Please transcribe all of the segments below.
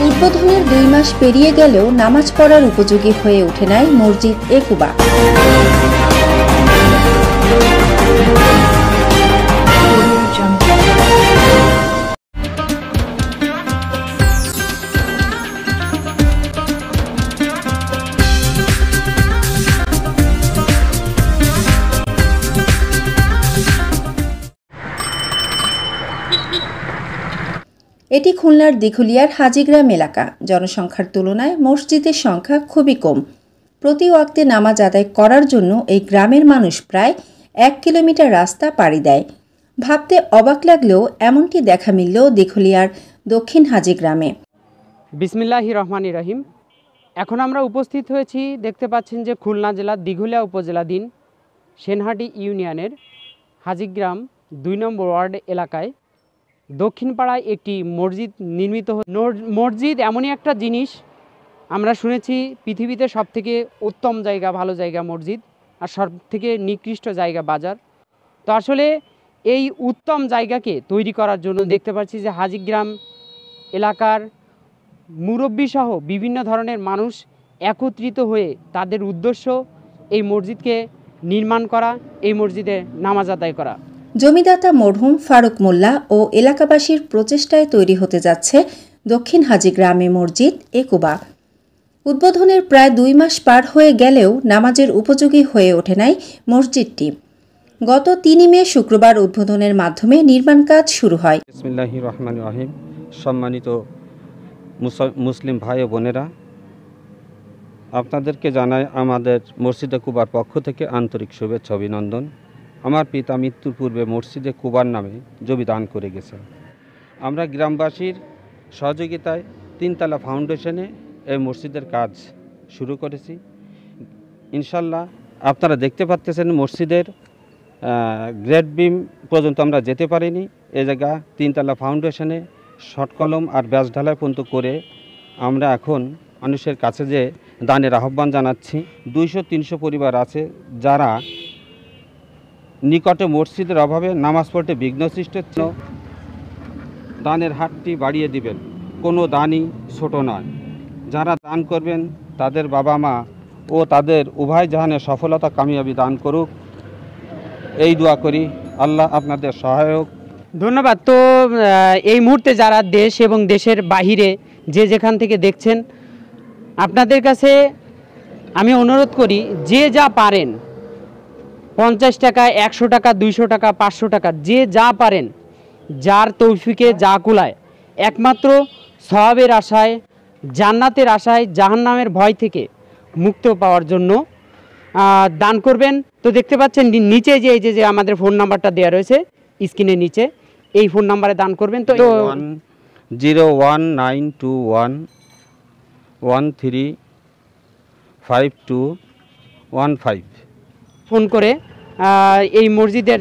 উদ্বোধনের 2 মাস পেরিয়ে গেলেও নামাজ পড়ার উপযোগী হয়ে ওঠে নাই মসজিদ এ কুবা। এটি খুলনার দিঘুলিয়ার হাজীগ্রাম এলাকা। জনসংখ্যার তুলনায় মসজিদের সংখ্যা খুবই কম। প্রতি ওয়াক্তে নামাজ আদায় করার জন্য এই গ্রামের মানুষ প্রায় 1 কিলোমিটার রাস্তা পাড়ি দেয়। ভাবতে অবাক লাগলেও এমনটি দেখা মিলল দিঘুলিয়ার দক্ষিণ হাজীগ্রামে। বিসমিল্লাহির রহমানির রহিম। এখন আমরা উপস্থিত হয়েছি, দেখতে পাচ্ছেন যে খুলনা জেলার দিঘুলিয়া উপজেলাধীন সেনহাটি ইউনিয়নের হাজীগ্রাম 2 নম্বর ওয়ার্ড এলাকায় দক্ষিণ পাড়ায় একটি মসজিদ নির্মিত। মসজিদ এমনই একটা জিনিস, আমরা শুনেছি পৃথিবীতে সবথেকে উত্তম জায়গা, ভালো জায়গা মসজিদ, আর সবথেকে নিকৃষ্ট জায়গা বাজার। তো আসলে এই উত্তম জায়গাকে তৈরি করার জন্য দেখতে পাচ্ছি যে হাজীগ্রাম এলাকার মুরব্বী সহ বিভিন্ন ধরনের মানুষ একত্রিত হয়ে তাদের উদ্দেশ্য এই মসজিদকে নির্মাণ করা, এই মসজিদে নামাজ আদায় করা। জমিদাতা মরহুম ফারুক মোল্লা ও এলাকাবাসীর প্রচেষ্টায় তৈরি হতে যাচ্ছে দক্ষিণ হাজীগ্রামে মসজিদ এ কুবা। উদ্বোধনের প্রায় 2 মাস পার হয়ে গেলেও নামাজের উপযোগী হয়ে ওঠে নাই মসজিদটি। গত 3 মে শুক্রবার উদ্বোধনের মাধ্যমে নির্মাণ কাজ শুরু হয়। বিসমিল্লাহির রহমানির রহিম। সম্মানিত মুসলিম ভাই ও বোনেরা, আপনাদেরকে জানাই আমাদের মসজিদে কুবার পক্ষ থেকে আন্তরিক শুভেচ্ছা অভিনন্দন। আমার পিতা মৃত্যুর পূর্বে মসজিদে কুবার নামে জমি দান করে গেছেন। আমরা গ্রামবাসীর সহযোগিতায় 3 তলা ফাউন্ডেশনে এই মসজিদের কাজ শুরু করেছি। ইনশাল্লাহ আপনারা দেখতে পাচ্ছেন মসজিদের গ্রেড বিম পর্যন্ত আমরা যেতে পারিনি। এই জায়গা 3 তলা ফাউন্ডেশনে শর্ট কলম আর ব্যাস ঢালাই পর্যন্ত করে আমরা এখন মানুষের কাছে যে দানের আহ্বান জানাচ্ছি। 200-300 পরিবার আছে যারা নিকটে মসজিদের অভাবে নামাজ পড়তে বিঘ্ন সৃষ্টি হচ্ছে। দানের হাতটি বাড়িয়ে দিবেন, কোনো দানই ছোট নয়। যারা দান করবেন তাদের বাবা মা ও তাদের উভয় জাহানের সফলতা কামিয়াবি দান করুক, এই দোয়া করি। আল্লাহ আপনাদের সহায়ক। ধন্যবাদ। তো এই মুহূর্তে যারা দেশ এবং দেশের বাহিরে যে যেখান থেকে দেখছেন, আপনাদের কাছে আমি অনুরোধ করি, যে যা পারেন, 50 টাকা, 100 টাকা, 200 টাকা, 500 টাকা, যে যা পারেন, যার তৌফিকে যা কুলায়, একমাত্র সওয়াবের আশায়, জান্নাতের আশায়, জাহান্নামের ভয় থেকে মুক্ত পাওয়ার জন্য দান করবেন। তো দেখতে পাচ্ছেন নিচে যে এই যে আমাদের ফোন নাম্বারটা দেওয়া রয়েছে স্ক্রিনের নিচে, এই ফোন নাম্বারে দান করবেন। তো 01921135215 ফোন করে এই মসজিদের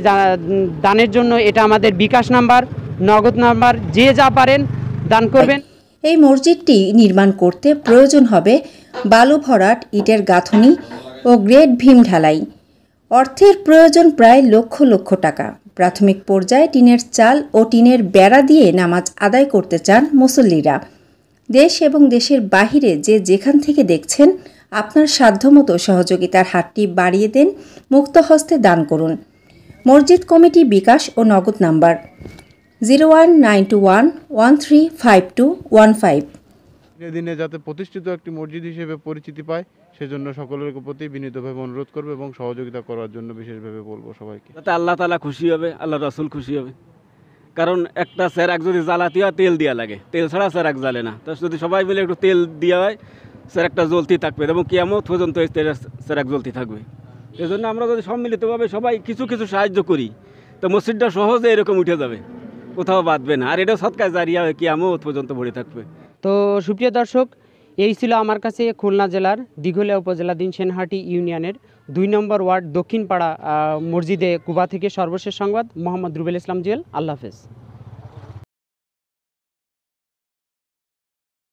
দানের জন্য, এটা আমাদের বিকাশ নাম্বার, নগদ নাম্বার, যে যা পারেন দান করবেন। এই মসজিদটি নির্মাণ করতে প্রয়োজন হবে বালু ভরাট, ইটের গাঁথনি ও গ্রেড ভীম ঢালাই। অর্থের প্রয়োজন প্রায় লক্ষ লক্ষ টাকা। প্রাথমিক পর্যায়ে টিনের চাল ও টিনের বেড়া দিয়ে নামাজ আদায় করতে চান মুসল্লিরা। দেশ এবং দেশের বাহিরে যে যেখান থেকে দেখছেন, আপনার সাধ্যমতো সহযোগিতার হাতটি বাড়িয়ে দেন, মুক্ত হস্তে দান করুন। মসজিদ কমিটি বিকাশ ও নগদ নাম্বার 01921135215। দিনে যাতে প্রতিষ্ঠিত একটি মসজিদ হিসেবে পরিচিতি পায়, সেজন্য সকলের প্রতি বিনীতভাবে অনুরোধ করবো এবং সহযোগিতা করার জন্য বিশেষভাবে বলবো সবাইকে। যাতে আল্লাহ তাআলা খুশি হবে, আল্লাহ রাসূল খুশি হবে। কারণ একটা চেরাক যদি জ্বালাতে হয় তেল দেওয়া লাগে, তেল ছাড়া চেরাক জ্বালে না। তো যদি সবাই মিলে একটু তেল দেওয়া হয়, চেরাকটা জ্বলতে থাকবে এবং কিয়ামত পর্যন্ত এই চেরাক জ্বলতে থাকবে। এই জন্য আমরা যদি সম্মিলিতভাবে সবাই কিছু কিছু সাহায্য করি, তো মসজিদটা সহজে এরকম উঠে যাবে, কোথাও বাঁধবে না। আর এটা সৎকায় জারিয়া হয়ে কিয়ামত পর্যন্ত ভরে থাকবে। তো সুপ্রিয় দর্শক, এই ছিল আমার কাছে খুলনা জেলার দিঘুলিয়া উপজেলাধীন সেনহাটি ইউনিয়নের 2 নম্বর ওয়ার্ড দক্ষিণ পাড়া মসজিদে কুবা থেকে সর্বশেষ সংবাদ। মোহাম্মদ রুবেল ইসলাম জুয়েল। আল্লাহ হাফেজ।